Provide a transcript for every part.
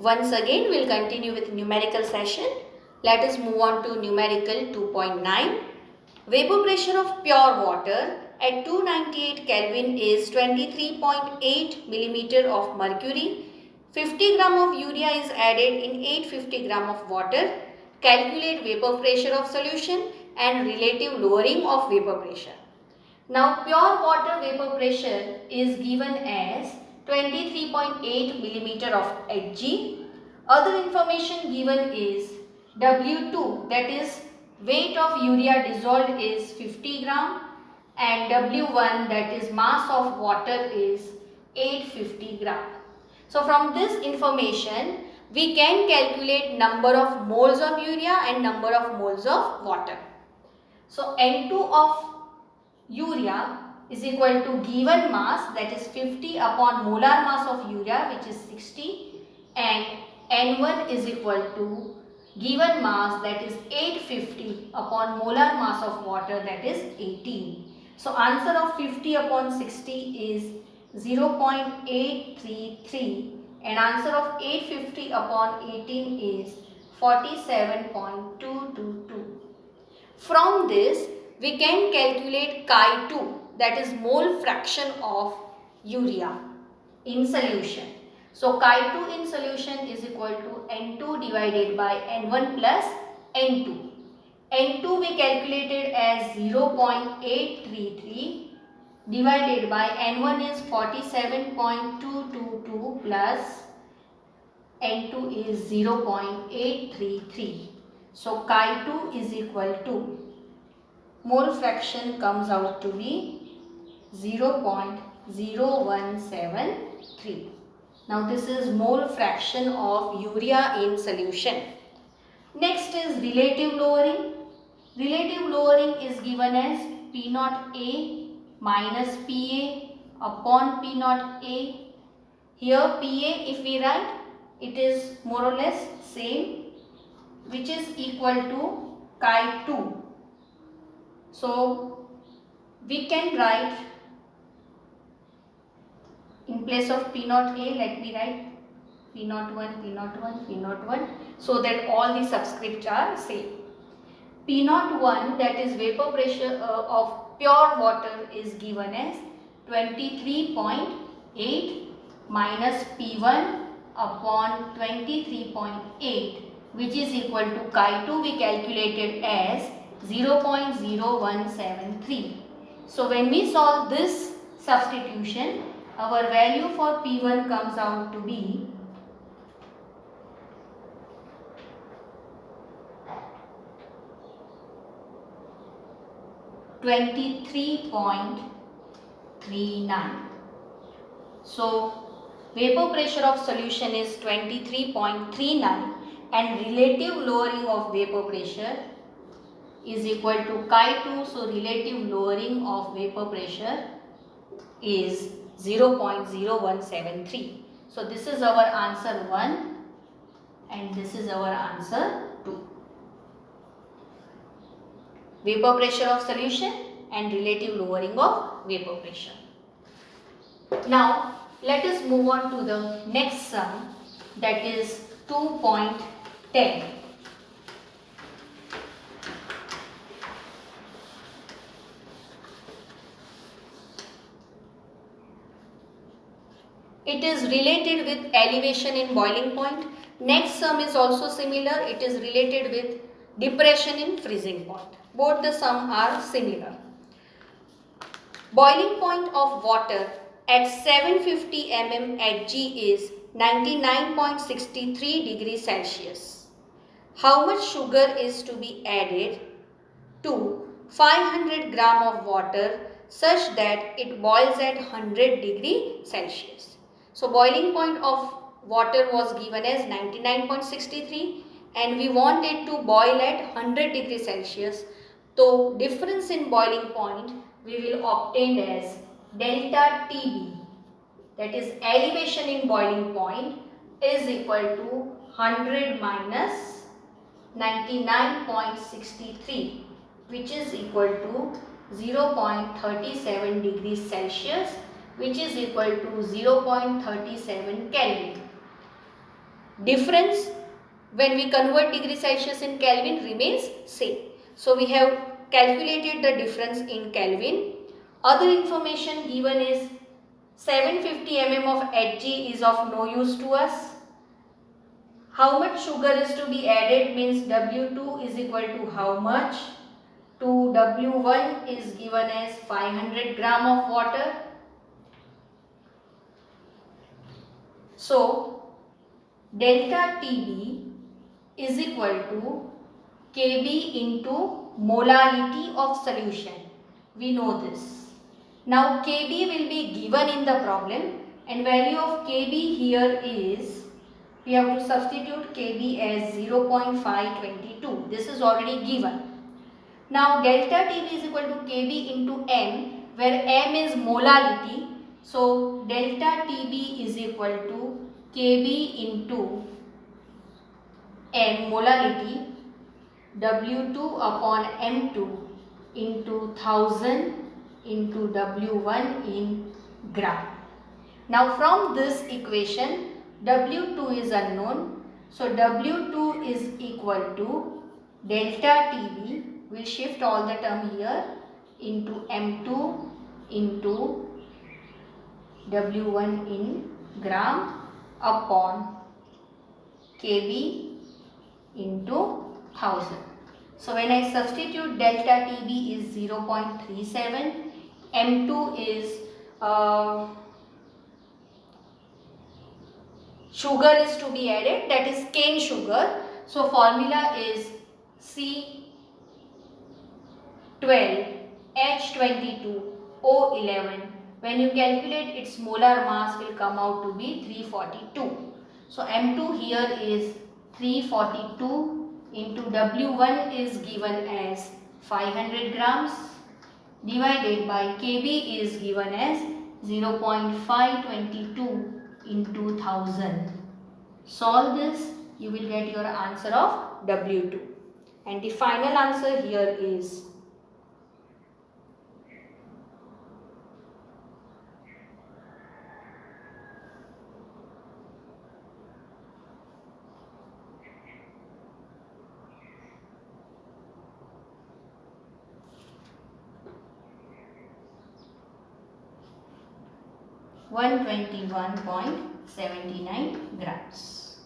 Once again, we'll continue with numerical session. Let us move on to numerical 2.9. Vapor pressure of pure water at 298 Kelvin is 23.8 millimeter of mercury. 50 gram of urea is added in 850 gram of water. Calculate vapor pressure of solution and relative lowering of vapor pressure. Now, pure water vapor pressure is given as 23.8 millimeter of Hg. Other information given is W2, that is weight of urea dissolved is 50 gram, and W1, that is mass of water, is 850 gram. So from this information we can calculate number of moles of urea and number of moles of water. So N2 of urea is equal to given mass, that is 50 upon molar mass of urea, which is 60, and N1 is equal to given mass, that is 850 upon molar mass of water, that is 18. So answer of 50 upon 60 is 0.833 and answer of 850 upon 18 is 47.222. From this we can calculate Chi2, that is mole fraction of urea in solution. So Chi2 in solution is equal to N2 divided by N1 plus N2. N2 we calculated as 0.833 divided by N1 is 47.222 plus N2 is 0.833. So Chi2 is equal to, mole fraction comes out to be 0.0173. Now this is mole fraction of urea in solution. Next is relative lowering. Relative lowering is given as P naught A minus PA upon P naught A. Here PA, if we write, it is more or less same, which is equal to Chi2. So we can write in place of P naught A, let me write P naught 1, P naught 1, P naught 1, so that all the subscripts are same. P naught 1, that is vapor pressure of pure water, is given as 23.8 minus P1 upon 23.8, which is equal to Chi2 we calculated as 0.0173. So when we solve this substitution, our value for P1 comes out to be 23.39. So vapor pressure of solution is 23.39 and relative lowering of vapor pressure is equal to Chi2. So relative lowering of vapor pressure is 0.0173. So this is our answer 1 and this is our answer 2. Vapor pressure of solution and relative lowering of vapor pressure. Now let us move on to the next sum, that is 2.10. It is related with elevation in boiling point. Next sum is also similar. It is related with depression in freezing point. Both the sum are similar. Boiling point of water at 750 mm Hg is 99.63 degrees Celsius. How much sugar is to be added to 500 gram of water such that it boils at 100 degrees Celsius? So boiling point of water was given as 99.63 and we want it to boil at 100 degrees Celsius. So difference in boiling point we will obtain as delta TB, that is elevation in boiling point, is equal to 100 minus 99.63, which is equal to 0.37 degrees Celsius, which is equal to 0.37 Kelvin. difference when we convert degree Celsius in Kelvin remains same. So we have calculated the difference in Kelvin. Other information given is 750 mm of Hg is of no use to us. How much sugar is to be added means W2 is equal to how much? To W1 is given as 500 gram of water. So delta TB is equal to Kb into molality of solution. We know this. Now Kb will be given in the problem and value of Kb here is, we have to substitute Kb as 0.522. This is already given. Now delta TB is equal to Kb into m, where m is molality. So delta TB is equal to Kb into m molality, W2 upon M2 into 1000 into W1 in gram. Now from this equation, W2 is unknown. So W2 is equal to delta TB, we'll shift all the term here, into M2 into W1 in gram upon Kb into 1000. So when I substitute delta TB is 0.37, M2 is sugar is to be added, that is cane sugar. So formula is C12H22O11. When you calculate its molar mass will come out to be 342. So M2 here is 342 into W1 is given as 500 grams divided by Kb is given as 0.522 into 1000. Solve this, you will get your answer of W2. And the final answer here is 121.79 grams.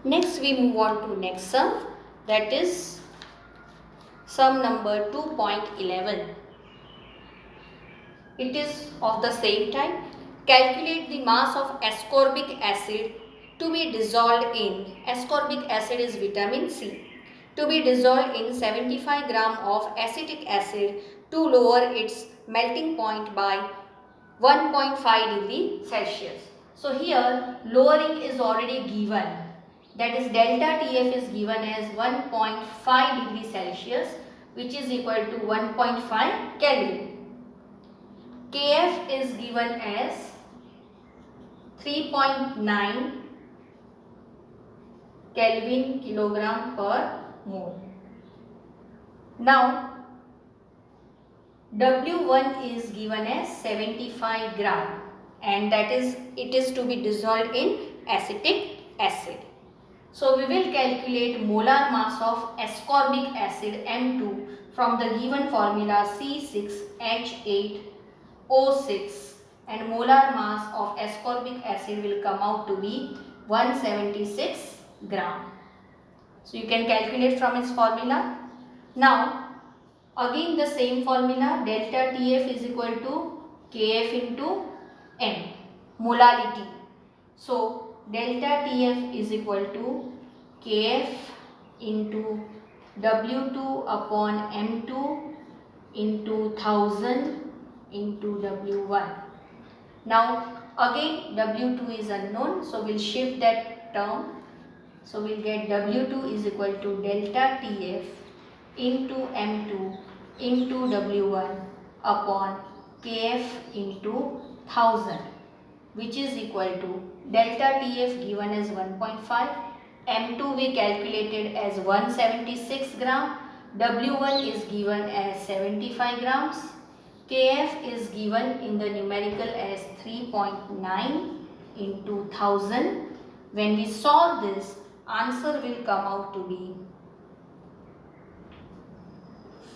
Next we move on to next sum, that is sum number 2.11. It is of the same type. Calculate the mass of ascorbic acid to be dissolved in, ascorbic acid is vitamin C, to be dissolved in 75 gram of acetic acid to lower its melting point by 1.5 degree Celsius. So here lowering is already given, that is delta TF is given as 1.5 degree Celsius, which is equal to 1.5 Kelvin. Kf is given as 3.9 Kelvin kilogram per mole. Now W1 is given as 75 gram and that is, it is to be dissolved in acetic acid. So we will calculate molar mass of ascorbic acid M2 from the given formula C6H8O6 and molar mass of ascorbic acid will come out to be 176 gram. So you can calculate from its formula. Now again the same formula, delta TF is equal to Kf into M, molality. So delta TF is equal to Kf into W2 upon M2 into 1000 into W1. Now again W2 is unknown, so we'll shift that term. So we'll get W2 is equal to delta TF into M2 into W1 upon Kf into 1000, which is equal to delta TF given as 1.5, M2 we calculated as 176 gram, W1 is given as 75 grams. Kf is given in the numerical as 3.9 into 1000. When we solve this, answer will come out to be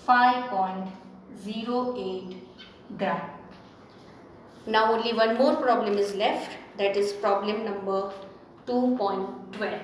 5.08 gram. Now only one more problem is left, that is problem number 2.12.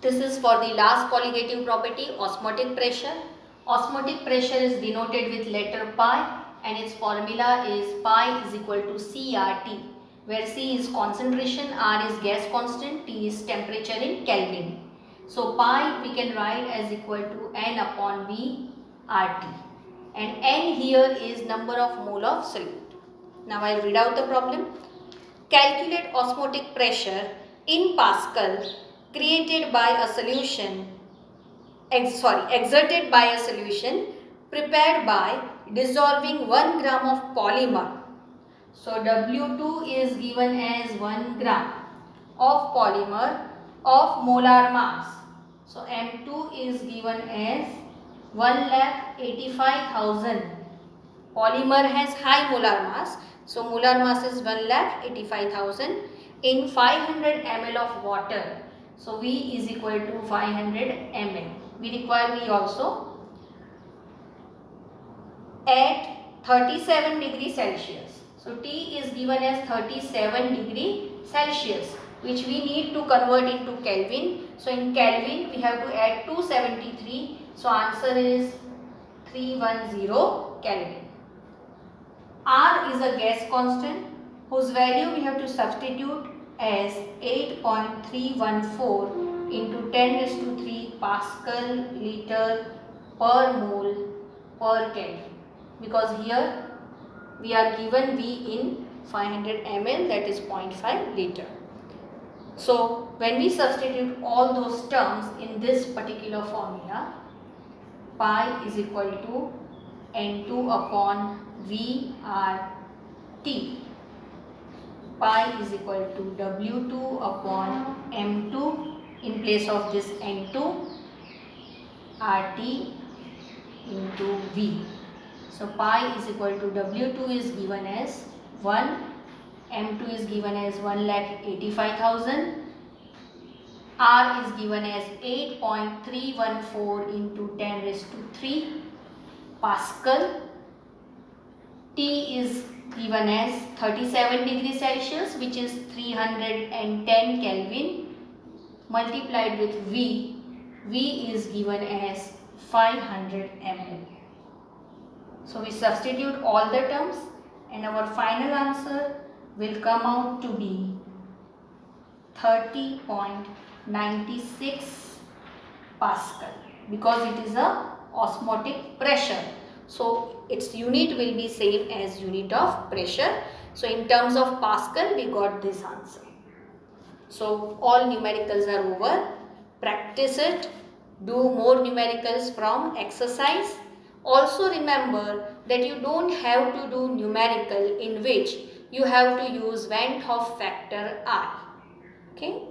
This is for the last colligative property, osmotic pressure. Osmotic pressure is denoted with letter pi and its formula is pi is equal to CRT, where C is concentration, R is gas constant, T is temperature in Kelvin. So pi we can write as equal to N upon V RT, and N here is number of mole of solute. Now I will read out the problem. Calculate osmotic pressure in Pascal created by a solution, exerted by a solution prepared by dissolving 1 gram of polymer. So W2 is given as 1 gram of polymer of molar mass. So M2 is given as 1,85,000. Polymer has high molar mass. So molar mass is 1,85,000 in 500 ml of water. So V is equal to 500 ml. We require V also at 37 degrees Celsius. So T is given as 37 degree Celsius, which we need to convert into Kelvin. So in Kelvin we have to add 273. So answer is 310 Kelvin. R is a gas constant whose value we have to substitute as 8.314 into 10⁻³ Pascal liter per mole per Kelvin, because here we are given V in 500 ml, that is 0.5 liter. So when we substitute all those terms in this particular formula, pi is equal to N2 upon VRT. Pi is equal to W2 upon M2 in place of this N2, RT into V. So pi is equal to W2 is given as 1, M2 is given as 1,85,000, R is given as 8.314 into 10⁻³ Pascal, T is given as 37 degrees Celsius, which is 310 Kelvin, multiplied with V. V is given as 500 ml. So we substitute all the terms and our final answer will come out to be 30.96 Pascal, because it is a osmotic pressure. So its unit will be same as unit of pressure. So in terms of Pascal we got this answer. So all numericals are over. Practice it. Do more numericals from exercise. Also remember that you don't have to do numerical in which you have to use Van't Hoff factor I. Okay.